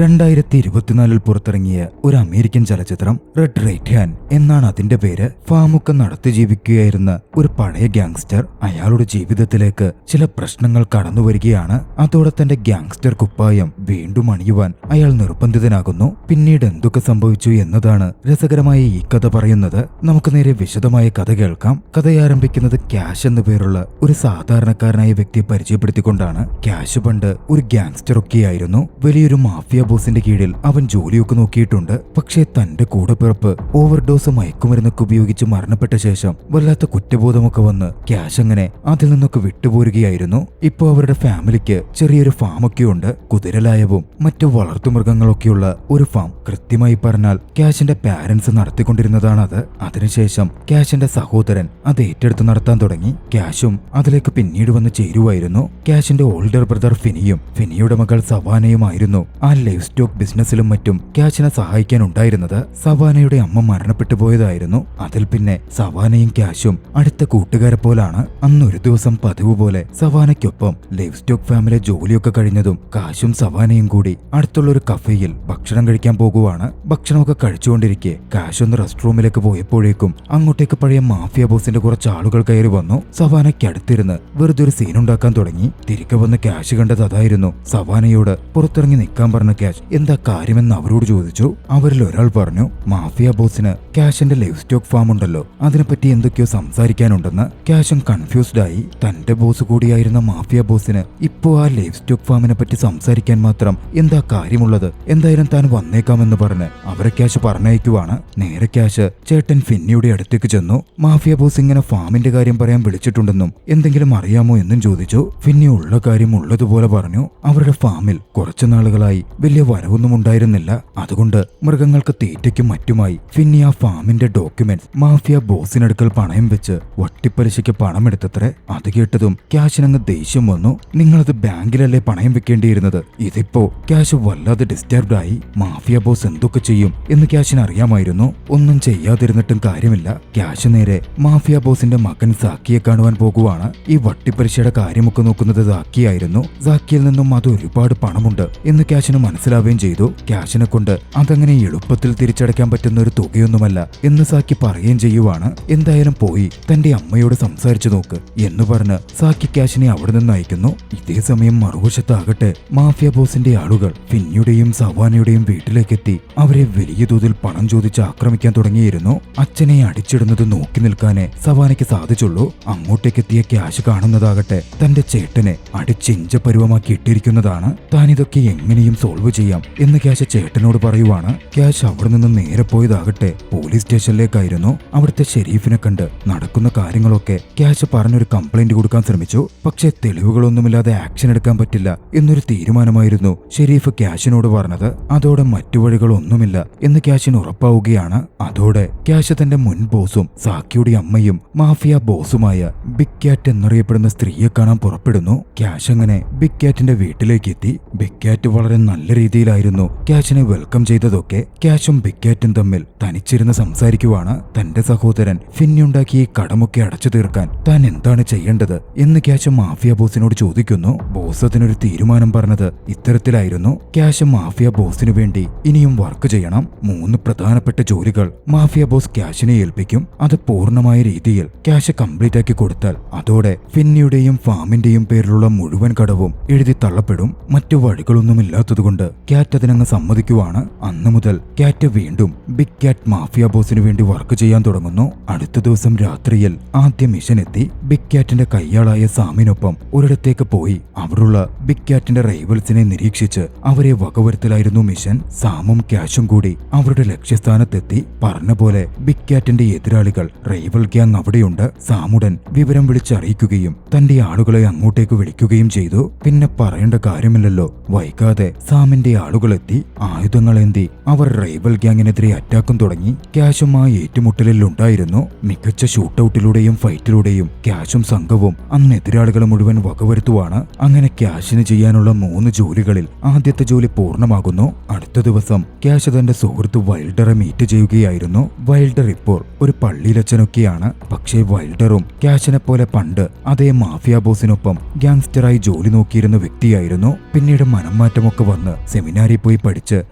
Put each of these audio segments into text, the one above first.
2024 പുറത്തിറങ്ങിയ ഒരു അമേരിക്കൻ ചലച്ചിത്രം റെഡ് റൈറ്റ് ഹാൻഡ് എന്നാണ് അതിന്റെ പേര്. ഫാമൊക്കെ നടത്തി ജീവിക്കുകയായിരുന്ന ഒരു പഴയ ഗ്യാങ്സ്റ്റർ അയാളുടെ ജീവിതത്തിലേക്ക് ചില പ്രശ്നങ്ങൾ കടന്നു വരികയാണ്. അതോടെ തന്റെ ഗ്യാങ്സ്റ്റർ കുപ്പായം വീണ്ടും അണിയുവാൻ അയാൾ നിർബന്ധിതനാകുന്നു. പിന്നീട് എന്തൊക്കെ സംഭവിച്ചു എന്നതാണ് രസകരമായ ഈ കഥ പറയുന്നത്. നമുക്ക് നേരെ വിശദമായ കഥ കേൾക്കാം. കഥയാരംഭിക്കുന്നത് ക്യാഷ് എന്നു പേരുള്ള ഒരു സാധാരണക്കാരനായ വ്യക്തിയെ പരിചയപ്പെടുത്തിക്കൊണ്ടാണ്. ക്യാഷ് പണ്ട് ഒരു ഗ്യാങ്സ്റ്റർ ഒക്കെയായിരുന്നു. വലിയൊരു മാഫിയ ബോസിന്റെ കീഴിൽ അവൻ ജോലിയൊക്കെ നോക്കിയിട്ടുണ്ട്. പക്ഷേ തന്റെ കൂടെപ്പിറപ്പ് ഓവർഡോസ് മയക്കുമരുന്നൊക്കെ ഉപയോഗിച്ച് മരണപ്പെട്ട ശേഷം വല്ലാത്ത കുറ്റബോധമൊക്കെ വന്ന് ക്യാഷ് അങ്ങനെ അതിൽ നിന്നൊക്കെ വിട്ടുപോരുകയായിരുന്നു. ഇപ്പോ അവരുടെ ഫാമിലിക്ക് ചെറിയൊരു ഫാമൊക്കെ ഉണ്ട്. കുതിരലായവും മറ്റു വളർത്തുമൃഗങ്ങളൊക്കെയുള്ള ഒരു ഫാം. കൃത്യമായി പറഞ്ഞാൽ ക്യാഷിന്റെ പാരന്റ്സ് നടത്തിക്കൊണ്ടിരുന്നതാണത്. അതിനുശേഷം ക്യാഷിന്റെ സഹോദരൻ അത് ഏറ്റെടുത്ത് നടത്താൻ തുടങ്ങി. ക്യാഷും അതിലേക്ക് പിന്നീട് വന്ന് ചേരുവായിരുന്നു. ക്യാഷിന്റെ ഓൾഡർ ബ്രദർ ഫിനിയും ഫിനിയുടെ മകൾ സവാനയുമായിരുന്നു ആ ലൈഫ് സ്റ്റോക്ക് ബിസിനസ്സിലും മറ്റും ക്യാഷിനെ സഹായിക്കാനുണ്ടായിരുന്നത്. സവാനയുടെ അമ്മ മരണപ്പെട്ടു പോയതായിരുന്നു. അതിൽ പിന്നെ സവാനയും ക്യാഷും അടുത്ത കൂട്ടുകാരെ പോലാണ്. അന്നൊരു ദിവസം പതിവ് പോലെ സവാനയ്ക്കൊപ്പം ലൈഫ് സ്റ്റോക്ക് ഫാമിലെ ജോലിയൊക്കെ കഴിഞ്ഞതും കാശും സവാനയും കൂടി അടുത്തുള്ള ഒരു കഫേയിൽ ഭക്ഷണം കഴിക്കാൻ പോകുവാണ്. ഭക്ഷണമൊക്കെ കഴിച്ചുകൊണ്ടിരിക്കെ കാശ് ഒന്ന് റെസ്റ്റ് റൂമിലേക്ക് പോയപ്പോഴേക്കും അങ്ങോട്ടേക്ക് പഴയ മാഫിയ ബോസിന്റെ കുറച്ച് ആളുകൾ കയറി വന്നു. സവാനയ്ക്ക് അടുത്തിരുന്ന് വെറുതെ ഒരു സീനുണ്ടാക്കാൻ തുടങ്ങി. തിരികെ വന്ന് ക്യാഷ് കണ്ടത് അതായിരുന്നു. സവാനയോട് പുറത്തിറങ്ങി നിൽക്കാൻ പറഞ്ഞ ക്യാഷ് എന്താ കാര്യമെന്ന് അവരോട് ചോദിച്ചു. അവരിൽ ഒരാൾ പറഞ്ഞു, മാഫിയ ബോസിന് ക്യാഷിന്റെ ലൈഫ് സ്റ്റോക്ക് ഫാം ഉണ്ടല്ലോ, അതിനെപ്പറ്റി എന്തൊക്കെയോ സംസാരിക്കാനുണ്ടെന്ന്. ക്യാഷും കൺഫ്യൂസ്ഡ് ആയി. തന്റെ ബോസ് കൂടിയായിരുന്ന മാഫിയ ബോസിന് ഇപ്പോ ആ ലൈഫ് സ്റ്റോക്ക് ഫാമിനെ പറ്റി സംസാരിക്കാൻ മാത്രം എന്താ കാര്യമുള്ളത്? എന്തായാലും താൻ വന്നേക്കാമെന്ന് പറഞ്ഞ് അവരെ ക്യാഷ് പറഞ്ഞയക്കുവാണ്. നേരെ ക്യാഷ് ചേട്ടൻ ഫിന്നിയുടെ അടുത്തേക്ക് ചെന്നു. മാഫിയ ബോസ് ഇങ്ങനെ ഫാമിന്റെ കാര്യം പറയാൻ വിളിച്ചിട്ടുണ്ടെന്നും എന്തെങ്കിലും അറിയാമോ എന്നും ചോദിച്ചു. ഫിന്നി ഉള്ള കാര്യം ഉള്ളതുപോലെ പറഞ്ഞു. അവരുടെ ഫാമിൽ കുറച്ചു നാളുകളായി വലിയ വരവൊന്നും ഉണ്ടായിരുന്നില്ല. അതുകൊണ്ട് മൃഗങ്ങൾക്ക് തീറ്റയ്ക്കും മറ്റുമായി ഫിന്നി ആ ഫാമിന്റെ ഡോക്യുമെന്റ്സ് മാഫിയ ബോസിനടുക്കൽ പണയം വെച്ച് വട്ടിപ്പലിശയ്ക്ക് പണമെടുത്തത്രേ. അത് കേട്ടതും ക്യാഷിനങ്ങ് ദേഷ്യം വന്നു. നിങ്ങളത് ബാങ്കിലല്ലേ പണയം വെക്കേണ്ടിയിരുന്നത്? ഇതിപ്പോ ക്യാഷ് വല്ലാതെ ഡിസ്റ്റർബ്ഡ് ആയി. മാഫിയ ബോസ് എന്തൊക്കെ ചെയ്യും എന്ന് ക്യാഷിന് അറിയാമായിരുന്നു. ഒന്നും ചെയ്യാതിരുന്നിട്ടും കാര്യമില്ല. ക്യാഷ് നേരെ മാഫിയ ബോസിന്റെ മകൻ സാക്കിയെ കാണുവാൻ പോകുവാണ്. ഈ വട്ടിപ്പലിശയുടെ കാര്യമൊക്കെ നോക്കുന്നത് സാക്കിയായിരുന്നു. സാക്കിയിൽ നിന്നും അത് ഒരുപാട് പണമുണ്ട് എന്ന് ക്യാഷിന് മനസ്സിലാവുകയും ചെയ്തു. ക്യാഷിനെ കൊണ്ട് അതങ്ങനെ എളുപ്പത്തിൽ തിരിച്ചടയ്ക്കാൻ പറ്റുന്ന ഒരു തുകയൊന്നുമല്ല എന്ന് സാക്കി പറയുകയും ചെയ്യുവാണ്. എന്തായാലും പോയി തന്റെ അമ്മയോട് സംസാരിച്ചു നോക്ക് എന്ന് പറഞ്ഞ് സാക്കി ക്യാഷിനെ അവിടെ നിന്ന് അയക്കുന്നു. ഇതേ സമയം മറുവശത്താകട്ടെ മാഫിയ ബോസിന്റെ ആളുകൾ ഫിന്നിയുടെയും സവാനയുടെയും വീട്ടിലേക്കെത്തി അവരെ വലിയ തോതിൽ പണം ചോദിച്ച് ആക്രമിക്കാൻ തുടങ്ങിയിരുന്നു. അച്ഛനെ അടിച്ചിടുന്നത് നോക്കി നിൽക്കാനേ സവാനയ്ക്ക് സാധിച്ചുള്ളൂ. അങ്ങോട്ടേക്കെത്തിയ ക്യാഷ് കാണുന്നതാകട്ടെ തന്റെ ചേട്ടനെ അടിച്ചിഞ്ച പരുവമാക്കി ഇട്ടിരിക്കുന്നതാണ്. താനിതൊക്കെ എങ്ങനെയും സോൾവ് ചെയ്യാം എന്ന് ക്യാഷ് ചേട്ടനോട് പറയുവാണ്. ക്യാഷ് അവിടെ നിന്ന് നേരെ പോയതാകട്ടെ പോലീസ് സ്റ്റേഷനിലേക്കായിരുന്നു. അവിടുത്തെ ഷെരീഫിനെ കണ്ട് നടക്കുന്ന കാര്യങ്ങളൊക്കെ ക്യാഷ് പറഞ്ഞൊരു കംപ്ലൈന്റ് കൊടുക്കാൻ ശ്രമിച്ചു. പക്ഷേ തെളിവുകളൊന്നുമില്ലാതെ ആക്ഷൻ എടുക്കാൻ പറ്റില്ല എന്നൊരു തീരുമാനമായിരുന്നു ഷെരീഫ് ക്യാഷിനോട് പറഞ്ഞത്. അതോടെ മറ്റു വഴികളൊന്നുമില്ല എന്ന് ക്യാഷിന് ഉറപ്പാവുകയാണ്. അതോടെ ക്യാഷ് തന്റെ മുൻ ബോസും സാക്കിയുടെ അമ്മയും മാഫിയ ബോസുമായ ബിഗ് ക്യാറ്റ് എന്നറിയപ്പെടുന്ന സ്ത്രീയെ കാണാൻ പുറപ്പെടുന്നു. ക്യാഷ് അങ്ങനെ ബിഗ് ക്യാറ്റിന്റെ വീട്ടിലേക്ക് എത്തി. ബിഗ് ക്യാറ്റ് വളരെ നല്ല രീതിയിലായിരുന്നു ക്യാഷിനെ വെൽക്കം ചെയ്തതൊക്കെ. ക്യാഷും ബിഗ് ക്യാറ്റും തമ്മിൽ തനിച്ചിരുന്ന് സംസാരിക്കുവാണ്. തന്റെ സഹോദരൻ ഫിന്നി ഉണ്ടാക്കിയ ഈ കടമൊക്കെ അടച്ചു തീർക്കാൻ താൻ എന്താണ് ചെയ്യേണ്ടത് എന്ന് ക്യാഷ് മാഫിയ ബോസിനോട് ചോദിക്കുന്നു. ബോസ് അതിനൊരു തീരുമാനം പറഞ്ഞത് ഇത്തരത്തിലായിരുന്നു. ക്യാഷ് മാഫിയ ബോസിനു വേണ്ടി ഇനിയും വർക്ക് ചെയ്യണം. 3 പ്രധാനപ്പെട്ട ജോലികൾ മാഫിയ ബോസ് ക്യാഷിനെ ഏൽപ്പിക്കും. അത് പൂർണ്ണമായ രീതിയിൽ ക്യാഷ് കംപ്ലീറ്റ് ആക്കി കൊടുത്താൽ അതോടെ ഫിന്നിയുടെയും ഫാമിന്റെയും പേരിലുള്ള മുഴുവൻ കടവും എഴുതി തള്ളപ്പെടും. മറ്റു വഴികളൊന്നുമില്ലാത്തതുകൊണ്ട് ക്യാറ്റ് അതിനങ്ങ് സമ്മതിക്കുവാണ്. അന്നു മുതൽ ക്യാറ്റ് വീണ്ടും ബിഗ് ക്യാറ്റ് മാഫിയ ബോസിനു വേണ്ടി വർക്ക് ചെയ്യാൻ തുടങ്ങുന്നു. അടുത്ത ദിവസം രാത്രിയിൽ ആദ്യ മിഷൻ എത്തി. ബിഗ് ക്യാറ്റിന്റെ കയ്യാളായ സാമിനൊപ്പം ഒരിടത്തേക്ക് പോയി അവിടുള്ള ബിഗ് ക്യാറ്റിന്റെ റൈവൽസിനെ നിരീക്ഷിച്ച് അവരെ വകവരുത്തലായിരുന്നു മിഷൻ. സാമും ക്യാഷും കൂടി അവരുടെ ലക്ഷ്യസ്ഥാനത്തെത്തി. പറഞ്ഞ പോലെ ബിഗ് ക്യാറ്റിന്റെ എതിരാളികൾ റൈവൽ ഗ്യാങ് അവിടെയുണ്ട്. സാമുടൻ വിവരം വിളിച്ചറിയിക്കുകയും തന്റെ ആളുകളെ അങ്ങോട്ടേക്ക് വിളിക്കുകയും ചെയ്തു. പിന്നെ പറയേണ്ട കാര്യമില്ലല്ലോ, വൈകാതെ സാമിന്റെ ആളുകളെത്തി. ആയുധങ്ങളേന്തി അവർ റൈവൽ ഗ്യാങ്ങിനെതിരെ അറ്റാക്കും തുടങ്ങി. ക്യാഷും ആ ഏറ്റുമുട്ടലിൽ ഉണ്ടായിരുന്നു. മികച്ച ഷൂട്ടൌട്ടിലൂടെയും ഫൈറ്റിലൂടെയും ക്യാഷും സംഘവും അന്ന് എതിരാളികളെ മുഴുവൻ വകവരുത്തുവാണ്. അങ്ങനെ ക്യാഷിന് ചെയ്യാനുള്ള 3 ജോലികളിൽ ആദ്യത്തെ ജോലി പൂർണ്ണമാകുന്നു. അടുത്ത ദിവസം ക്യാഷ് തന്റെ സുഹൃത്ത് വൈൽഡറെ മീറ്റ് ചെയ്യുകയായിരുന്നു. വൈൽഡർ ഇപ്പോൾ ഒരു പള്ളിയിലച്ചനൊക്കെയാണ്. പക്ഷേ വൈൽഡറും ക്യാഷിനെ പോലെ പണ്ട് അതേ മാഫിയ ബോസിനൊപ്പം ഗ്യാങ്സ്റ്ററായി ജോലി നോക്കിയിരുന്ന വ്യക്തിയായിരുന്നു. പിന്നീട് മനംമാറ്റമൊക്കെ വന്ന് സെമിനാരിൽ പോയി പഠിച്ച്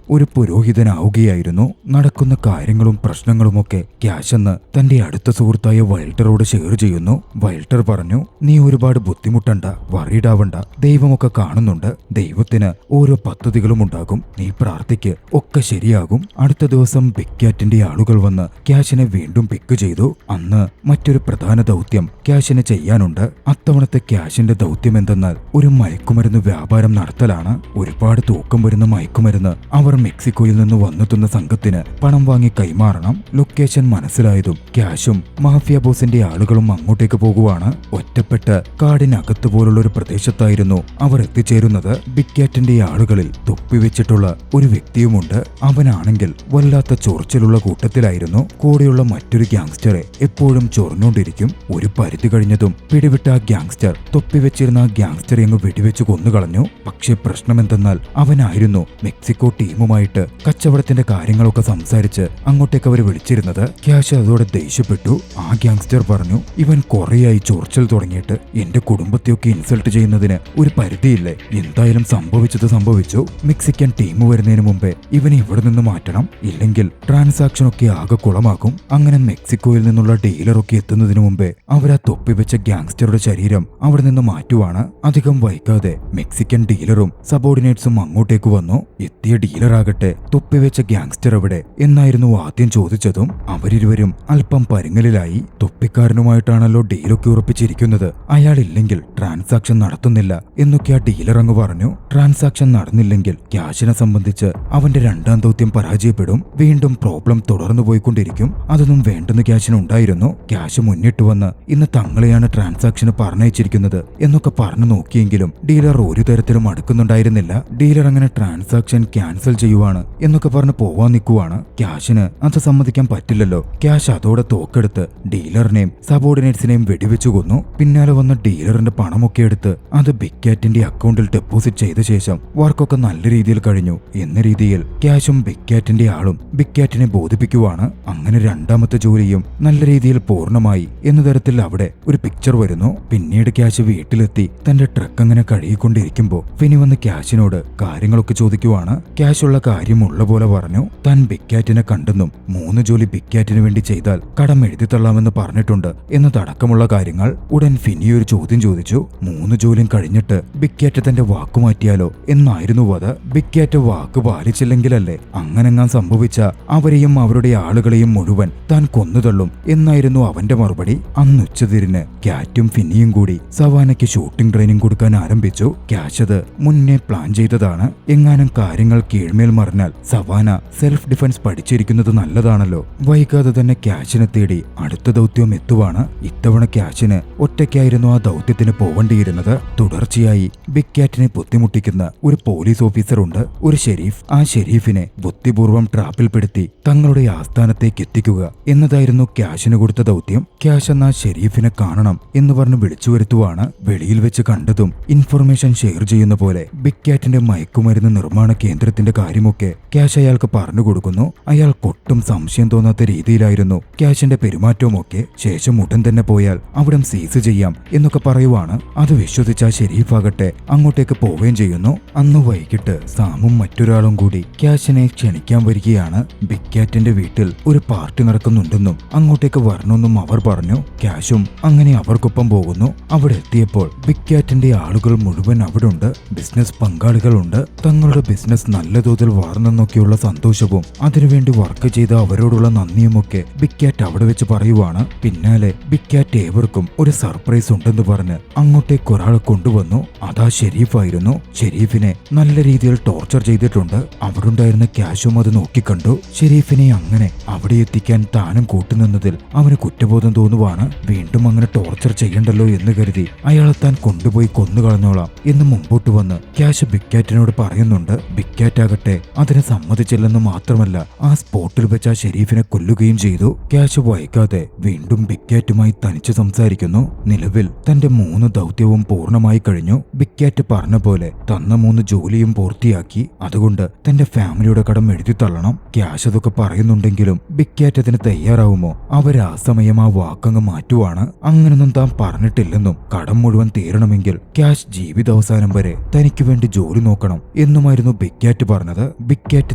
ഒരു പുരോഹിതനാവുകയായിരുന്നു. നടക്കുന്ന കാര്യങ്ങളും പ്രശ്നങ്ങളുമൊക്കെ ക്യാഷ് എന്ന് തന്റെ അടുത്ത സുഹൃത്തായ വൈൽട്ടറോട് ഷെയർ ചെയ്യുന്നു. വൈൽട്ടർ പറഞ്ഞു, നീ ഒരുപാട് ബുദ്ധിമുട്ടണ്ട, വറീഡാവണ്ട, ദൈവമൊക്കെ കാണുന്നുണ്ട്. ദൈവത്തിന് ഓരോ പദ്ധതികളും ഉണ്ടാകും. നീ പ്രാർത്ഥിക്ക്, ഒക്കെ ശരിയാകും. അടുത്ത ദിവസം ബിഗ് ക്യാറ്റിന്റെ ആളുകൾ വന്ന് ക്യാഷിനെ വീണ്ടും പിക്ക് ചെയ്തു. അന്ന് മറ്റൊരു പ്രധാന ദൗത്യം ക്യാഷിന് ചെയ്യാനുണ്ട്. അത്തവണത്തെ ക്യാഷിന്റെ ദൗത്യം എന്തെന്നാൽ ഒരു മയക്കുമരുന്ന് വ്യാപാരം നടത്തലാണ്. ഒരുപാട് തൂക്കം വരുന്ന മയക്കുമരുന്ന് അവർ മെക്സിക്കോയിൽ നിന്ന് വന്നെത്തുന്ന സംഘത്തിന് പണം വാങ്ങി കൈമാറണം. ലൊക്കേഷൻ മനസ്സിലായതും ക്യാഷും മാഫിയ ബോസിന്റെ ആളുകളും അങ്ങോട്ടേക്ക് പോകുവാണ്. ഒറ്റപ്പെട്ട് കാടിനകത്ത് പോലുള്ള ഒരു പ്രദേശത്തായിരുന്നു അവർ എത്തിച്ചേരുന്നത്. ബിഗ് ക്യാറ്റിന്റെ ആളുകളിൽ തൊപ്പിവെച്ചിട്ടുള്ള ഒരു വ്യക്തിയുമുണ്ട്. അവനാണെങ്കിൽ വല്ലാത്ത ചൊറിച്ചിലുള്ള കൂട്ടത്തിലായിരുന്നു. കൂടെയുള്ള മറ്റൊരു ഗ്യാങ്സ്റ്ററെ എപ്പോഴും ചൊറിഞ്ഞുകൊണ്ടിരിക്കും. ഒരു പരിധി കഴിഞ്ഞതും പിടിവിട്ട ആ ഗ്യാങ്സ്റ്റർ തൊപ്പിവെച്ചിരുന്ന ആ ഗ്യാങ്സ്റ്ററെ അങ്ങ് വെടിവെച്ച് കൊന്നുകളഞ്ഞു. പക്ഷേ പ്രശ്നമെന്തെന്നാൽ അവനായിരുന്നു മെക്സിക്കോ ടീമുമായിട്ട് കച്ചവടത്തിന്റെ കാര്യങ്ങളൊക്കെ സംസാരിച്ച് അങ്ങോട്ടേക്ക് അവർ വിളിച്ചിരുന്നത്. ക്യാഷ് അതോടെ ദേഷ്യപ്പെട്ടു. ആ ഗ്യാങ്സ്റ്റർ പറഞ്ഞു, ഇവൻ കുറേയായി ചൊറിച്ചൽ തുടങ്ങിയിട്ട് എന്റെ കുടുംബത്തെയൊക്കെ ഇൻസൾട്ട് ചെയ്യുന്നതിന് ഒരു പരിധിയില്ലേ. എന്തായാലും സംഭവിച്ചത് സംഭവിച്ചു. മെക്സിക്കൻ ടീം വരുന്നതിന് മുമ്പേ ഇവനെ ഇവിടെ നിന്ന് മാറ്റണം, ഇല്ലെങ്കിൽ ട്രാൻസാക്ഷൻ ഒക്കെ ആകെ കുളമാക്കും. അങ്ങനെ മെക്സിക്കോയിൽ നിന്നുള്ള ഡീലറൊക്കെ എത്തുന്നതിന് മുമ്പേ അവരാ തൊപ്പിവെച്ച ഗ്യാങ്സ്റ്ററുടെ ശരീരം അവിടെ നിന്ന് മാറ്റുവാണ്. അധികം വൈകാതെ മെക്സിക്കൻ ഡീലറും സബോർഡിനേറ്റ്സും അങ്ങോട്ടേക്ക് വന്നു. എത്തിയ ഡീലറാകട്ടെ തൊപ്പിവെച്ച ഗ്യാങ്സ്റ്റർ എവിടെ എന്നായിരുന്നു ആദ്യം ചോദിച്ചതും. അവരിരുവരും അല്പം പരുങ്ങലിലായി. തൊപ്പിക്കാരനുമായിട്ടാണല്ലോ ഡീലൊക്കെ ഉറപ്പിച്ചിരിക്കുന്നത്, അയാളില്ലെങ്കിൽ ട്രാൻസാക്ഷൻ നടത്തുന്നില്ല എന്നൊക്കെ ആ ഡീലർ അങ്ങ് പറഞ്ഞു. ട്രാൻസാക്ഷൻ നടന്നില്ലെങ്കിൽ ക്യാഷിനെ സംബന്ധിച്ച് അവന്റെ രണ്ടാം ദൗത്യം പരാജയപ്പെടും. വീണ്ടും പ്രോബ്ലം തുടർന്നു പോയിക്കൊണ്ടിരിക്കും. അതൊന്നും വേണ്ടെന്ന് ക്യാഷിനുണ്ടായിരുന്നു. ക്യാഷ് മുന്നിട്ട് വന്ന് ഇന്ന് തങ്ങളെയാണ് ട്രാൻസാക്ഷന് പറഞ്ഞയച്ചിരിക്കുന്നത് എന്നൊക്കെ പറഞ്ഞു നോക്കിയെങ്കിലും ഡീലർ ഒരു തരത്തിലും അടുക്കുന്നുണ്ടായിരുന്നില്ല. ഡീലർ അങ്ങനെ ട്രാൻസാക്ഷൻ ക്യാൻസൽ ചെയ്യുവാണ് എന്നൊക്കെ പറഞ്ഞ് പോവാൻ നിൽക്കുവാണ്. ക്യാഷിന് അത് സമ്മതിക്കാൻ പറ്റില്ലല്ലോ. ക്യാഷ് അതോടെ തോക്കെടുത്ത് ഡീലറിനെയും സബോർഡിനേറ്റ്സിനെയും വെടിവെച്ചു കൊന്നു. പിന്നാലെ വന്ന ഡീലറിന്റെ പണമൊക്കെ എടുത്ത് അത് ബിഗ് ക്യാറ്റിന്റെ അക്കൗണ്ടിൽ ഡെപ്പോസിറ്റ് ചെയ്ത ശേഷം വർക്കൊക്കെ നല്ല രീതിയിൽ കഴിഞ്ഞു എന്ന രീതിയിൽ ക്യാഷും ബിഗ് ക്യാറ്റിന്റെ ആളും ബിഗ് ക്യാറ്റിനെ ബോധിപ്പിക്കുവാണ്. അങ്ങനെ രണ്ടാമത്തെ ജോലിയും നല്ല രീതിയിൽ പൂർണ്ണമായി എന്ന തരത്തിൽ അവിടെ ഒരു പിക്ചർ വരുന്നു. പിന്നീട് ക്യാഷ് വീട്ടിലെത്തി തന്റെ ട്രക്ക് അങ്ങനെ കഴുകിക്കൊണ്ടിരിക്കുമ്പോ ഫിനി വന്ന് ക്യാഷിനോട് കാര്യങ്ങളൊക്കെ ചോദിക്കുവാണ്. ക്യാഷുള്ള കാര്യം ഉള്ള പോലെ പറഞ്ഞു. താൻ ബിഗ് ക്യാറ്റിനെ കണ്ടെന്നും 3 ജോലി ബിഗ് ക്യാറ്റിന് വേണ്ടി ചെയ്താൽ കടം എഴുതി തള്ളാമെന്ന് പറഞ്ഞിട്ടുണ്ട് എന്നതടക്കമുള്ള കാര്യങ്ങൾ. ഉടൻ ഫിനി ഒരു ചോദ്യം ചോദിച്ചു. 3 ജോലിയും കഴിഞ്ഞിട്ട് ബിഗ് ക്യാറ്റ് തന്റെ വാക്കു മാറ്റിയാലോ എന്നായിരുന്നു അത്. ബിഗ് ക്യാറ്റ് വാക്ക് പാലിച്ചില്ലെങ്കിലല്ലേ അങ്ങനെങ്ങാൻ സംഭവിച്ച അവരെയും അവരുടെ ആളുകളെയും മുഴുവൻ താൻ കൊന്നുതള്ളും എന്നായിരുന്നു അവന്റെ മറുപടി. അന്ന് ഉച്ചതിരിന് ക്യാറ്റും ഫിന്നിയും കൂടി സവാനയ്ക്ക് ഷൂട്ടിംഗ് ട്രെയിനിങ് കൊടുക്കാൻ ആരംഭിച്ചു. ക്യാഷ് അത് മുന്നേ പ്ലാൻ ചെയ്തതാണ്. എങ്ങാനും കാര്യങ്ങൾ കീഴ്മേൽ മറിഞ്ഞാൽ സവാന സെൽഫ് ഡിഫൻസ് പഠിച്ചിരിക്കുന്നത് നല്ലതാണല്ലോ. വൈകാതെ തന്നെ ക്യാഷിനെ തേടി അടുത്ത ദൗത്യം എത്തുവാണ്. ഇത്തവണ ക്യാഷിന് ഒറ്റയ്ക്കായിരുന്നു ആ ദൗത്യത്തിന് പോവേണ്ടിയിരുന്നത്. തുടർച്ചയായി ബിഗ് ക്യാറ്റിനെ ബുദ്ധിമുട്ടിക്കുന്ന ഒരു പോലീസ് ഓഫീസർ ഉണ്ട്, ഒരു ഷെരീഫ്. ആ ഷെരീഫിനെ ബുദ്ധിപൂർവ്വം ട്രാപ്പിൽപ്പെടുത്തി തങ്ങളുടെ ആസ്ഥാനത്തേക്ക് എത്തിക്കുക എന്നതായിരുന്നു ക്യാഷിന് കൊടുത്ത ദൗത്യം. ക്യാഷ് എന്ന ഷെരീഫിനെ കാണണം എന്ന് പറഞ്ഞ് വിളിച്ചു വരുത്തുവാണ്. വെളിയിൽ വെച്ച് കണ്ടതും ഇൻഫർമേഷൻ ഷെയർ ചെയ്യുന്ന പോലെ ബിഗ് ക്യാറ്റിന്റെ മയക്കുമരുന്ന് നിർമ്മാണ കേന്ദ്രത്തിന്റെ കാര്യമൊക്കെ ക്യാഷ് അയാൾക്ക് പറഞ്ഞു കൊടുക്കുന്നു. അയാൾക്കൊട്ടും സംശയം തോന്നാത്ത രീതിയിലായിരുന്നു ക്യാഷിന്റെ പെരുമാറ്റവുമൊക്കെ. ശേഷം ഉടൻ തന്നെ പോയാൽ അവിടം സീസ് ചെയ്യാം എന്നൊക്കെ പറയുവാണ്. അത് വിശ്വസിച്ച ഷെരീഫാകട്ടെ അങ്ങോട്ടേക്ക് പോവുകയും ചെയ്യുന്നു. അന്ന് വൈകിട്ട് സാമും മറ്റൊരാളും കൂടി ക്യാഷിനെ ക്ഷണിക്കാൻ വരികയാണ്. ബിഗ് ക്യാറ്റിന്റെ വീട്ടിൽ ഒരു പാർട്ടി നടക്കുന്നുണ്ടെന്നും അങ്ങോട്ടേക്ക് വരണമെന്നും അവർ പറഞ്ഞു. ക്യാഷും അങ്ങനെ അവർക്കൊപ്പം പോകുന്നു. അവിടെ എത്തിയപ്പോൾ ബിഗ് ക്യാറ്റിന്റെ ആളുകൾ മുഴുവൻ അവിടെ ഉണ്ട്. ബിസിനസ് പങ്കാളികളുണ്ട്. തങ്ങളുടെ ബിസിനസ് നല്ല തോതിൽ വളർന്നെന്നൊക്കെയുള്ള സന്തോഷവും അതിനുവേണ്ടി വർക്ക് ചെയ്ത അവരോടുള്ള നന്ദിയുമൊക്കെ ബിഗ് ക്യാറ്റ് അവിടെ വെച്ച് പറയുവാണ്. പിന്നാലെ ബിഗ് ക്യാറ്റ് ഏവർക്കും ഒരു സർപ്രൈസ് ഉണ്ടെന്ന് പറഞ്ഞ് അങ്ങോട്ടേക്ക് ഒരാളെ കൊണ്ടുവന്നു. അതാ ഷെരീഫായിരുന്നു. ഷെരീഫിനെ നല്ല രീതിയിൽ ടോർച്ചർ ചെയ്തിട്ടുണ്ട്. അവിടെ ഉണ്ടായിരുന്ന ക്യാഷും അത് നോക്കിക്കണ്ടു. ഷെരീഫിനെ അങ്ങനെ അവിടെ എത്തിക്കാൻ താനും കൂട്ടുനിന്നതിൽ അവന് കുറ്റബോധം തോന്നുവാണ്. വീണ്ടും അങ്ങനെ ടോർച്ചർ ചെയ്യണ്ടല്ലോ എന്ന് കരുതി അയാളെ താൻ കൊണ്ടുപോയി കൊന്നുകളഞ്ഞോളാം എന്ന് മുമ്പോട്ട് വന്ന് ക്യാഷ് ബിഗ് ക്യാറ്റിനോട് പറയുന്നുണ്ട്. ബിഗ് ക്യാറ്റ് ആകട്ടെ അതിനെ സമ്മതിച്ചില്ലെന്ന് മാത്രമല്ല ആ സ്പോട്ടിൽ വെച്ച് ആ ഷെരീഫിനെ കൊല്ലുകയും ചെയ്തു. ക്യാഷ് വൈകാതെ വീണ്ടും ബിഗ് ക്യാറ്റുമായി തനിച്ച് സംസാരിക്കുന്നു. നിലവിൽ തന്റെ 3 ദൗത്യവും പൂർണ്ണമായി കഴിഞ്ഞു. ബിഗ് ക്യാറ്റ് പറഞ്ഞ പോലെ തന്ന 3 ജോലിയും പൂർത്തിയാക്കി. അതുകൊണ്ട് തന്റെ ഫാമിലിയുടെ കടം എഴുതി തള്ളണം. ക്യാഷ് അതൊക്കെ പറയുന്നുണ്ടെങ്കിലും ബിഗ് ക്യാറ്റ് അതിന് തയ്യാറാവുമോ? അവരാ സമയം ആ വാക്കങ്ങ് മാറ്റുവാണ്. അങ്ങനൊന്നും താൻ പറഞ്ഞിട്ടില്ലെന്നും കടം മുഴുവൻ തീരണമെങ്കിൽ ക്യാഷ് ജീവിതാവസാനം വരെ തനിക്ക് വേണ്ടി ജോലി നോക്കണം എന്നുമായിരുന്നു ബിഗ് ക്യാറ്റ് പറഞ്ഞത്. ബിഗ് ക്യാറ്റ്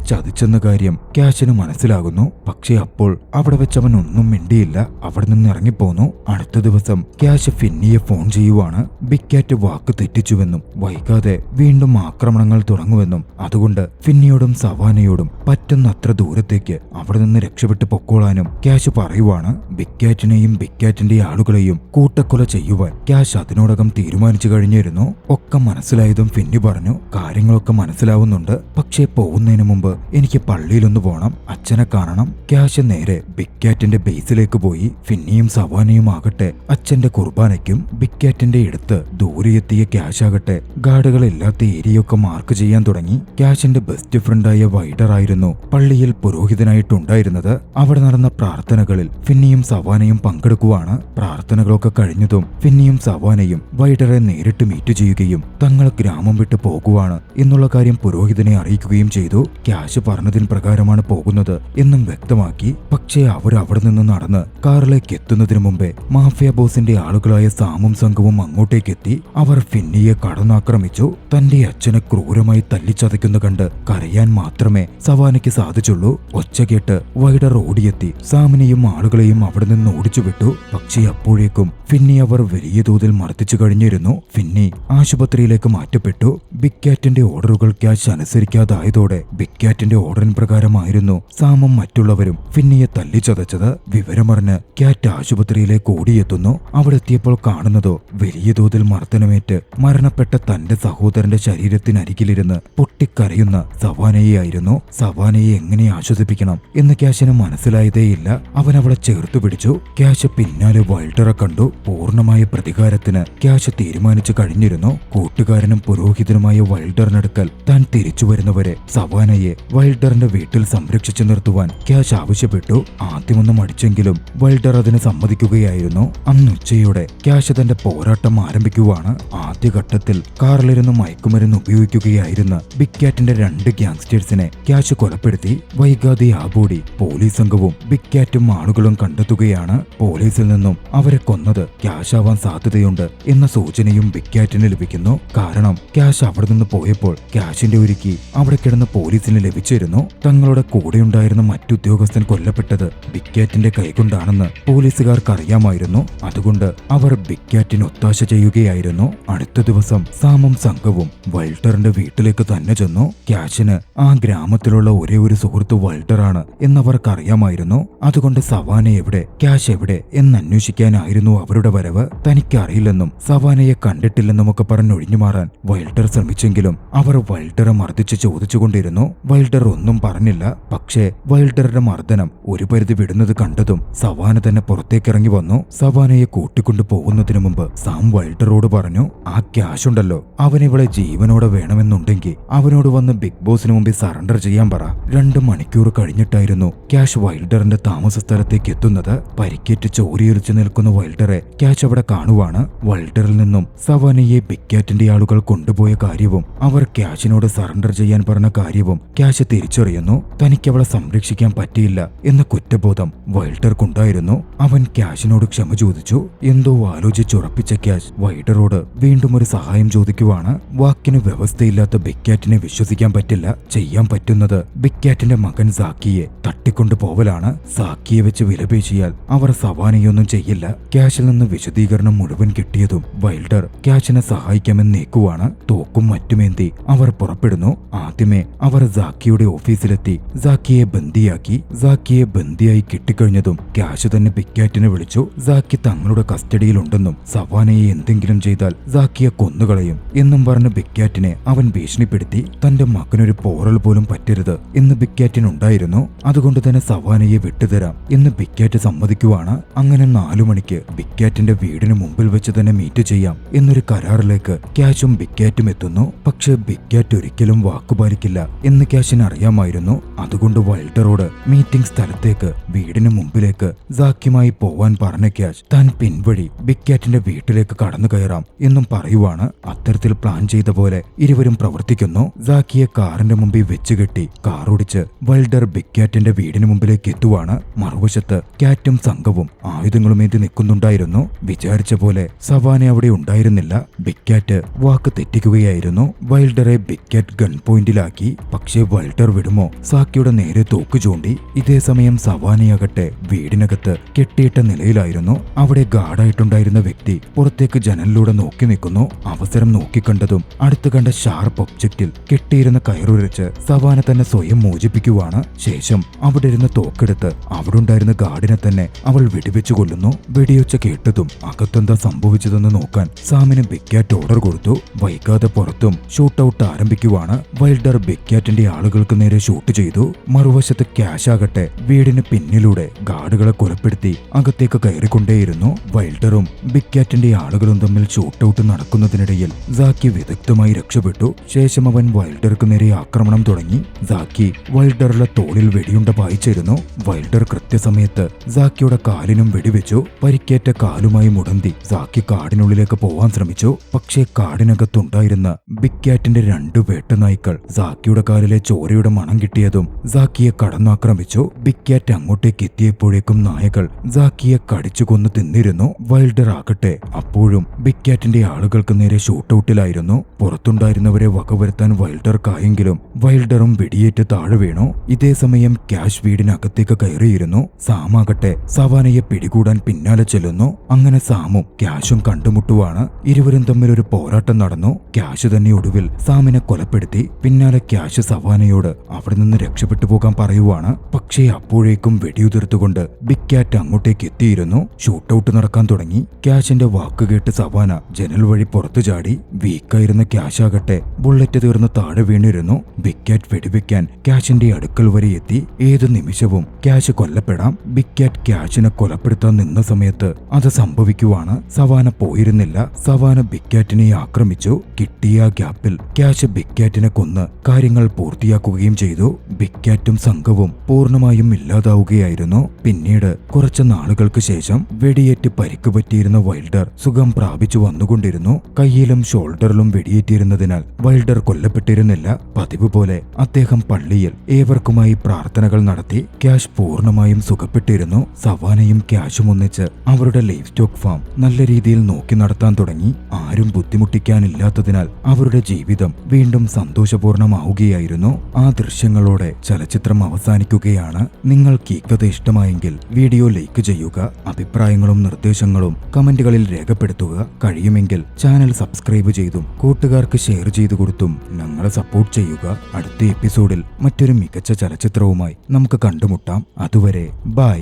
ചതിച്ചെന്ന കാര്യം ക്യാഷിന് മനസ്സിലാകുന്നു. പക്ഷേ അപ്പോൾ അവിടെ വെച്ച് അവൻ ഒന്നും മിണ്ടിയില്ല. അവിടെ നിന്ന് ഇറങ്ങിപ്പോന്നു. അടുത്ത ദിവസം ക്യാഷ് ഫിന്നിയെ ഫോൺ ചെയ്യുവാണ്. ബിഗ് ക്യാറ്റ് വാക്ക് തെറ്റിച്ചുവെന്നും വൈകാതെ വീണ്ടും ആക്രമണങ്ങൾ തുടങ്ങുമെന്നും അതുകൊണ്ട് ഫിന്നിയോടും സവാനയോടും പറ്റുന്നത്ര ദൂരത്തേക്ക് അവിടെ നിന്ന് രക്ഷപ്പെട്ടു പൊക്കോളാനും ക്യാഷ് പറയുവാണ്. ബിഗ് ക്യാറ്റിനെയും ബിഗ് ക്യാറ്റിന്റെ ആളുകളെയും കൂട്ടക്കൊല ചെയ്യുവാൻ ക്യാഷ് അതിനോടകം തീരുമാനിച്ചു കഴിഞ്ഞിരുന്നു. ഒക്കെ മനസ്സിലായതും ഫിന്നി പറഞ്ഞു, കാര്യങ്ങളൊക്കെ മനസ്സിലാവുന്നുണ്ട്, പക്ഷേ പോകുന്നതിന് മുമ്പ് എനിക്ക് പള്ളിയിലൊന്ന് പോണം, അച്ഛനെ കാണണം. ക്യാഷ് നേരെ ബിഗ് ക്യാറ്റിന്റെ ബേസിലേക്ക് പോയി. ഫിന്നിയും സവാനയും ആകട്ടെ അച്ഛന്റെ കുർബാനയ്ക്കും ബിഗ് ക്യാറ്റിന്റെ അടുത്ത് ദൂരെ എത്തിയ ക്യാഷ് ആകട്ടെ ഗാർഡുകളില്ലാത്ത ഏരിയയൊക്കെ മാർക്ക് ചെയ്യാൻ തുടങ്ങി. ക്യാഷിന്റെ ബെസ്റ്റ് ഫ്രണ്ടായ വൈഡർ ആയിരുന്നു പള്ളിയിൽ പുരോഹിതനായിട്ടുണ്ടായിരുന്നത്. അവിടെ നടന്ന പ്രാർത്ഥനകളിൽ ഫിന്നിയും സവാനയും പങ്കെടുക്കുവാണ്. പ്രാർത്ഥനകളൊക്കെ കഴിഞ്ഞതും ഫിന്നിയും സവാനയും വൈഡറെ നേരിട്ട് മീറ്റ് ചെയ്യുകയും തങ്ങൾ ഗ്രാമം വിട്ട് പോകുവാണ് എന്നുള്ള കാര്യം പുരോഹിതനെ അറിയിക്കുകയും ചെയ്തു. ക്യാഷ് പറഞ്ഞതിന് പ്രകാരമാണ് പോകുന്നത് എന്നും വ്യക്തമാക്കി. പക്ഷേ അവർ അവിടെ നിന്ന് നടന്ന് കാറിലേക്ക് എത്തുന്നതിന് മുമ്പേ മാഫിയ ബോസിന്റെ ആളുകളായ സാമും സംഘവും അങ്ങോട്ടേക്കെത്തി. അവർ ഫിന്നിയെ കടന്നാക്രമിച്ചു. തന്റെ അച്ഛനെ ക്രൂരമായി തല്ലിച്ചതയ്ക്കുന്ന കണ്ട് കരയാൻ മാത്രമേ സവാനയ്ക്ക് സാധിച്ചുള്ളൂ. ഒച്ച കേട്ട് വൈഡർ ഓടിയെത്തി സാമിനെയും ആളുകളെയും അവിടെ നിന്ന് ഓടിച്ചു വിട്ടു. പക്ഷേ അപ്പോഴേക്കും ഫിന്നി അവർ വലിയ തോതിൽ മർദ്ദിച്ചു കഴിഞ്ഞിരുന്നു. ഫിന്നി ആശുപത്രിയിലേക്ക് മാറ്റപ്പെട്ടു. ബിഗ് ക്യാറ്റിന്റെ ഓർഡറുകൾ ക്യാഷ് അനുസരിക്കാതായതോടെ ബിഗ് ക്യാറ്റിന്റെ ഓർഡറിന് പ്രകാരമായിരുന്നു സാമും മറ്റുള്ളവരും ഫിന്നിയെ തല്ലിച്ചതച്ചത്. വിവരമറിഞ്ഞ് ക്യാറ്റ് ആശുപത്രിയിലേക്ക് ഓടിയെത്തുന്നു. അവിടെ എത്തിയപ്പോൾ കാണുന്നതോ വലിയ തോതിൽ മർദ്ദനമേറ്റ് മരണപ്പെട്ട തന്റെ സഹോദരന്റെ ശരീരത്തിനരികിലിരുന്ന് പൊട്ടിക്കരയുന്ന സവാനയെയായിരുന്നു. സവാനയെ എങ്ങനെ ആശ്വസിപ്പിക്കണം എന്ന് ക്യാഷിന് മനസ്സിലായതേയില്ല. അവൻ അവളെ ചേർത്തു പിടിച്ചു. ക്യാഷ് പിന്നാലെ വൈൽഡറെ കണ്ടു. പൂർണ്ണമായ പ്രതികാരത്തിന് ക്യാഷ് തീരുമാനിച്ചു കഴിഞ്ഞിരുന്നു. കൂട്ടുകാരനും പുരോഹിതനുമായ വൈൽഡറിനടുക്കൽ താൻ തിരിച്ചു വരുന്നവരെ സവാനയെ വൈൽഡറിന്റെ വീട്ടിൽ സംരക്ഷിച്ചു നിർത്തുവാൻ ക്യാഷ് ആവശ്യപ്പെട്ടു. ആദ്യമൊന്നും അടിച്ചെങ്കിലും വൈൽഡർ അതിന് സമ്മതിക്കുകയായിരുന്നു. അന്ന് ഉച്ചയോടെ ക്യാഷ് തന്റെ പോരാട്ടം ആരംഭിക്കുവാണ്. ആദ്യഘട്ടത്തിൽ കാറിലിരുന്ന് മയക്കുമരുന്ന് ഉപയോഗിക്കുകയായിരുന്ന ബിഗ് ക്യാറ്റിന്റെ 2 ഗ്യാങ്സ്റ്റേഴ്സിനെ ക്യാഷ് കൊലപ്പെടുത്തി. വൈകാതെ ആ ബോഡി പോലീസ് സംഘവും ബിഗ് ക്യാറ്റും ആളുകളും കണ്ടെത്തുകയാണ്. പോലീസിൽ നിന്നും അവരെ കൊന്നത് ക്യാഷ് ആവാൻ സാധ്യതയുണ്ട് എന്ന സൂചനയും ബിഗ് ക്യാറ്റിന് ലഭിക്കുന്നു. കാരണം ക്യാഷ് അവിടെ നിന്ന് പോയപ്പോൾ ക്യാഷിന്റെ ഒരുക്കി അവിടെ കിടന്ന് പോലീസിന് ലഭിച്ചിരുന്നു. തങ്ങളുടെ കൂടെയുണ്ടായിരുന്ന മറ്റുദ്യോഗസ്ഥൻ കൊല്ലപ്പെട്ടത് ബിഗ് ക്യാറ്റിന്റെ കൈകൊണ്ടാണെന്ന് പോലീസുകാർക്ക് അറിയാമായിരുന്നു. അതുകൊണ്ട് അവർ ബിഗ് ക്യാറ്റിന് ഒത്താശ ചെയ്യുകയായിരുന്നു. അടുത്ത ദിവസം സാമും സംഘവും വൈൽഡറിന്റെ വീട്ടിലേക്ക് തന്നെ ചെന്നു. ക്യാഷിന് ആ ഗ്രാമത്തിലുള്ള ഒരേ ഒരു സുഹൃത്ത് വൈൽഡറാണ് എന്നവർക്ക് അറിയാമായിരുന്നു. അതുകൊണ്ട് സവാന എവിടെ, ക്യാഷ് എവിടെ എന്നന്വേഷിക്കാനായിരുന്നു അവരുടെ വരവ്. തനിക്കറിയില്ലെന്നും സവാനയെ കണ്ടിട്ടില്ലെന്നുമൊക്കെ പറഞ്ഞൊഴിഞ്ഞു മാറാൻ വൈൽഡർ ശ്രമിച്ചെങ്കിലും അവർ വൈൽഡറെ മർദ്ദിച്ച് ചോദിച്ചുകൊണ്ടിരുന്നു. വൈൽഡർ ഒന്നും പറഞ്ഞില്ല. പക്ഷേ വൈൽഡറുടെ മർദ്ദനം ഒരു പരിധി വിടുന്നത് കണ്ടതും സവാന തന്നെ പുറത്തേക്കിറങ്ങി വന്നു. സവാനയെ കൂട്ടിക്കൊണ്ടു പോകുന്നതിനു മുമ്പ് സാം വൈൽഡറോട് പറഞ്ഞു, ആ ക്യാഷ് ഉണ്ടല്ലോ, അവനിവളെ ജീവനോടെ വേണമെന്നുണ്ടെങ്കിൽ അവനോട് വന്ന് ബിഗ് ബോസിന് മുമ്പിൽ സറണ്ടർ ചെയ്യാൻ പറ. 2 മണിക്കൂർ കഴിഞ്ഞിട്ടായിരുന്നു ക്യാഷ് വൈൽഡറിന്റെ താമസ സ്ഥലത്തേക്ക് എത്തുന്നത്. പരിക്കേറ്റ് ചോരിയൊലിച്ചു നിൽക്കുന്ന വൈൽഡറെ ക്യാഷ് അവിടെ കാണുവാണ്. വൈൽഡറിൽ നിന്നും സവാനയെ ബിഗ് ക്യാറ്റിന്റെ ആളുകൾ കൊണ്ടുപോയ കാര്യവും അവർ ക്യാഷിനോട് സറണ്ടർ ചെയ്യാൻ പറഞ്ഞ കാര്യവും ക്യാഷ് തിരിച്ചറിയുന്നു. തനിക്ക് അവളെ സംരക്ഷിക്കാൻ പറ്റിയില്ല എന്ന കുറ്റബോധം വൈൽഡർക്കുണ്ടായിരുന്നു. അവൻ ക്യാഷിനോട് ക്ഷമ ചോദിച്ചു. എന്തോ ആലോചിച്ചുറപ്പിച്ച ക്യാഷ് വൈൽഡറോട് വീണ്ടും ഒരു സഹായം ചോദിക്കുവാണ്. വാക്കിന് വ്യവസ്ഥയില്ലാത്ത ബിഗ് ക്യാറ്റിനെ വിശ്വസിക്കാൻ പറ്റില്ല. ചെയ്യാൻ പറ്റുന്നത് ബിഗ് ക്യാറ്റിന്റെ മകൻ സാക്കിയെ തട്ടിക്കൊണ്ടു പോവലാണ്. സാക്കിയെ വെച്ച് വിലപേശിയാൽ അവർ സവാനയൊന്നും ചെയ്യില്ല. ക്യാഷിൽ നിന്ന് വിശദീകരണം മുഴുവൻ കിട്ടിയതും വൈൽഡർ ക്യാഷിനെ സഹായിക്കാമെന്ന് നീക്കുവാണ്. തോക്കും മറ്റുമേന്തി അവർ പുറപ്പെടുന്നു. ആദ്യമേ അവർ സാക്കിയുടെ ഓഫീസിലെത്തി സാക്കിയെ ബന്ദിയാക്കി. സാക്കിയെ ബന്ദിയായി കിട്ടിക്കഴിഞ്ഞതും ക്യാഷ് തന്നെ ബിഗ് ക്യാറ്റിനെ വിളിച്ചു. സാക്കി തങ്ങളുടെ കസ്റ്റഡിയിലുണ്ടെന്നും സവാനയെ എന്തെങ്കിലും ചെയ്താൽ സാക്കിയെ കൊന്നുകളയും എന്നും പറഞ്ഞ് ബിഗ് ക്യാറ്റിനെ അവൻ ഭീഷണിപ്പെടുത്തി. തന്റെ മകനൊരു പോറൽ പോലും പറ്റരുത് എന്ന് ബിഗ് ക്യാറ്റിനുണ്ടായിരുന്നു. അതുകൊണ്ട് തന്നെ സവാനയെ വിട്ടുതരാം എന്ന് ബിഗ് ക്യാറ്റ് സമ്മതിക്കുവാണ്. അങ്ങനെ 4 മണിക്ക് ബിഗ് ക്യാറ്റിന്റെ വീടിന് മുമ്പിൽ വെച്ച് തന്നെ മീറ്റ് ചെയ്യാം എന്നൊരു കരാറിലേക്ക് ക്യാഷും ബിഗ് ക്യാറ്റും എത്തുന്നു. പക്ഷെ ബിഗ് ക്യാറ്റ് ഒരിക്കലും വാക്കുപാലിക്കില്ല എന്ന് ക്യാഷിന് അറിയാമായിരുന്നു. അതുകൊണ്ട് വൈൽഡറോട് മീറ്റിംഗ് സ്ഥലത്തേക്ക് വീടിന് മുമ്പിലേക്ക് സാക്കിയുമായി പോവാൻ പറഞ്ഞ ക്യാഷ് താൻ പിൻവഴി ബിഗ് ക്യാറ്റിന്റെ വീട്ടിലേക്ക് കടന്നു കയറാം എന്നും പറയുവാണ്. അത്തരത്തിൽ പ്ലാൻ ചെയ്ത പോലെ ഇരുവരും പ്രവർത്തിക്കുന്നു. സാക്കിയെ കാറിന്റെ മുമ്പിൽ വെച്ചുകെട്ടി കാറോടിച്ച് വൈൽഡർ ബിഗ് ക്യാറ്റിന്റെ വീടിന് മുമ്പിലേക്ക് എത്തുവാണ്. മറുവശത്ത് ക്യാറ്റും സംഘവും ആയുധങ്ങളുമേന്തി നിൽക്കുന്നുണ്ടായിരുന്നു. വിചാരിച്ച പോലെ സവാന അവിടെ ഉണ്ടായിരുന്നില്ല. ബിഗ് ക്യാറ്റ് വാക്ക് തെറ്റിക്കുകയായിരുന്നു. വൈൽഡറെ വൈൽഡറെ ബിഗ് കാറ്റ് ഗൺ പോയിന്റിലാക്കി. പക്ഷേ വൈൽഡർ വിടുമോ? സാക്കിയുടെ നേരെ തോക്ക് ചൂണ്ടി. ഇതേ സമയം സവാനയാകട്ടെ വീടിനകത്ത് കെട്ടിയിട്ട നിലയിലായിരുന്നു. അവിടെ ഗാർഡായിട്ടുണ്ടായിരുന്ന വ്യക്തി പുറത്തേക്ക് ജനലിലൂടെ നോക്കി നിൽക്കുന്നു. അവസരം നോക്കിക്കണ്ടതും അടുത്ത് കണ്ട ഷാർപ്പ് ഒബ്ജക്റ്റിൽ കെട്ടിയിരുന്ന കയറുരച്ച് സവാന തന്നെ സ്വയം മോചിപ്പിക്കുവാണ്. ശേഷം അവിടെ ഇരുന്ന് തോക്കെടുത്ത് അവിടെ ഉണ്ടായിരുന്ന ഗാർഡിനെ തന്നെ അവൾ വെടിവെച്ചു കൊല്ലുന്നു. വെടിയൊച്ച കേട്ടതും അകത്തെന്താ സംഭവിച്ചതെന്ന് നോക്കാൻ സാമിന് ബിഗ് കാറ്റ് ഓർഡർ കൊടുത്തു. വൈകാതെ പുറത്തും ഷൂട്ട് ഔട്ട് ആരംഭിക്കുവാണ്. വൈൽഡർ ബിഗ് കാറ്റിന്റെ ആളുകൾക്ക് നേരെ ഷൂട്ട് ചെയ്തു. മറുവശത്ത് ക്യാഷ് ആകട്ടെ വീടിന് പിന്നിലൂടെ ഗാർഡുകളെ കൊലപ്പെടുത്തി അകത്തേക്ക് കയറിക്കൊണ്ടേയിരുന്നു. വൈൽഡറും ബിഗ് കാറ്റിന്റെ ആളുകളും തമ്മിൽ ഷൂട്ട് ഔട്ട് നടക്കുന്നതിനിടയിൽ സാക്കി വിദഗ്ധമായി രക്ഷപ്പെട്ടു. ശേഷം അവൻ വൈൽഡർക്ക് നേരെ ആക്രമണം തുടങ്ങി. സാക്കി വൈൽഡറുടെ തോളിൽ വെടിയുണ്ട പായിച്ചിരുന്നു. വൈൽഡർ കൃത്യസമയത്ത് സാക്കിയുടെ കാലിനും വെടിവെച്ചു. പരിക്കേറ്റ കാലുമായി മുടന്തി സാക്കി കാടിനുള്ളിലേക്ക് പോവാൻ ശ്രമിച്ചു. പക്ഷേ കാടിനകത്തുണ്ടായിരുന്ന ബിഗ് കാറ്റിന്റെ 2 വേട്ടനായ്ക്കൾ സാക്കിയുടെ കാലിലെ ചോരയുടെ മണം കിട്ടിയതും സാക്കിയെ കടന്നാക്രമിച്ചു. ബിഗ് കാറ്റ് അങ്ങോട്ടേക്ക് എത്തിയപ്പോഴേക്കും നായകൾ സാക്കിയെ കടിച്ചു കൊന്നു തിന്നിരുന്നു. വൈൽഡർ ആകട്ടെ അപ്പോഴും ബിഗ് കാറ്റിന്റെ ആളുകൾക്ക് നേരെ ഷൂട്ടൌട്ടിലായിരുന്നു. പുറത്തുണ്ടായിരുന്നവരെ വകവരുത്താൻ വൈൽഡർക്കായെങ്കിലും വൈൽഡറും വെടിയേറ്റ് താഴെ വീണു. ഇതേ സമയം ക്യാഷ് വീടിനകത്തേക്ക് കയറിയിരുന്നു. സാമാകട്ടെ സവാനയെ പിടികൂടാൻ പിന്നാലെ ചെല്ലുന്നു. അങ്ങനെ സാമും ക്യാഷും കണ്ടുമുട്ടുവാണ്. ഇരുവരും തമ്മിൽ ഒരു പോരാട്ടം നടന്നു. ക്യാഷ് തന്നെ ഒടുവിൽ സാമിനെ കൊലപ്പെടുത്തി. പിന്നാലെ ക്യാഷ് സവാനയോട് അവിടെ നിന്ന് രക്ഷപ്പെട്ടു പോകാൻ പറയുവാണ്. പക്ഷേ അപ്പോഴേക്കും വെടിയുതിർത്തുകൊണ്ട് ബിഗ് കാറ്റ് അങ്ങോട്ടേക്ക് എത്തിയിരുന്നു. ഷൂട്ടൌട്ട് നടക്കാൻ തുടങ്ങി. ക്യാഷിന്റെ വാക്കുകേട്ട് സവാന ജനൽ വഴി പുറത്തു ചാടി. വീക്കായിരുന്ന ക്യാഷ് ആകട്ടെ ബുള്ളറ്റ് തീർന്ന് താഴെ വീണിരുന്നു. ബിഗ് കാറ്റ് വെടിവെക്കാൻ ക്യാഷിന്റെ അടുക്കൽ വരെ എത്തി. ഏതു നിമിഷവും ക്യാഷ് കൊല്ലപ്പെടാം. ബിഗ് കാറ്റ് ക്യാഷിനെ കൊലപ്പെടുത്താൻ നിന്ന സമയത്ത് അത് സംഭവിക്കുവാണ്. സവാന പോയിരുന്നില്ല. സവാന ബിഗ് കാറ്റിനെ ആക്രമിച്ചു. കിട്ടിയ ഗ്യാപ്പിൽ ക്യാഷ് ബിഗ് കാറ്റിനെ കൊന്ന് കാര്യങ്ങൾ പൂർത്തിയാക്കുകയും ചെയ്തു. ബിഗ് കാറ്റും സംഘവും പൂർണ്ണമായും ഇല്ലാതാവുകയായിരുന്നു. പിന്നീട് കുറച്ച് നാളുകൾക്ക് ശേഷം വെടിയേറ്റ് പരിക്ക് പറ്റിയിരുന്ന വൈൽഡർ സുഖം പ്രാപിച്ചു വന്നുകൊണ്ടിരുന്നു. കയ്യിലും ഷോൾഡറിലും വെടിയേറ്റിരുന്നതിനാൽ വൈൽഡർ കൊല്ലപ്പെട്ടിരുന്നില്ല. പതിവ് പോലെ അദ്ദേഹം പള്ളിയിൽ ഏവർക്കുമായി പ്രാർത്ഥനകൾ നടത്തി. ക്യാഷ് പൂർണ്ണമായും സുഖപ്പെട്ടിരുന്നു. സവാനയും ക്യാഷും ഒന്നിച്ച് അവരുടെ ലൈഫ് സ്റ്റോക്ക് ഫാം നല്ല രീതിയിൽ നോക്കി നടത്താൻ തുടങ്ങി. ആരും ബുദ്ധിമുട്ടിക്കാനില്ലാത്തതിനാൽ അവരുടെ ജീവിതം വീണ്ടും സന്തോഷപൂർണമാവുകയായിരുന്നു. ആ ദൃശ്യങ്ങളോടെ ചലച്ചിത്രം അവസാനിക്കുകയാണ്. നിങ്ങൾക്ക് ഈ കഥ ഇഷ്ടമായെങ്കിൽ വീഡിയോ ലൈക്ക് ചെയ്യുക. അഭിപ്രായങ്ങളും നിർദ്ദേശങ്ങളും കമന്റുകളിൽ രേഖപ്പെടുത്തുക. കഴിയുമെങ്കിൽ ചാനൽ സബ്സ്ക്രൈബ് ചെയ്തും കൂട്ടുകാർക്ക് ഷെയർ ചെയ്തു കൊടുത്തും ഞങ്ങളെ സപ്പോർട്ട് ചെയ്യുക. അടുത്ത എപ്പിസോഡിൽ മറ്റൊരു മികച്ച ചലച്ചിത്രവുമായി നമുക്ക് കണ്ടുമുട്ടാം. അതുവരെ ബൈ.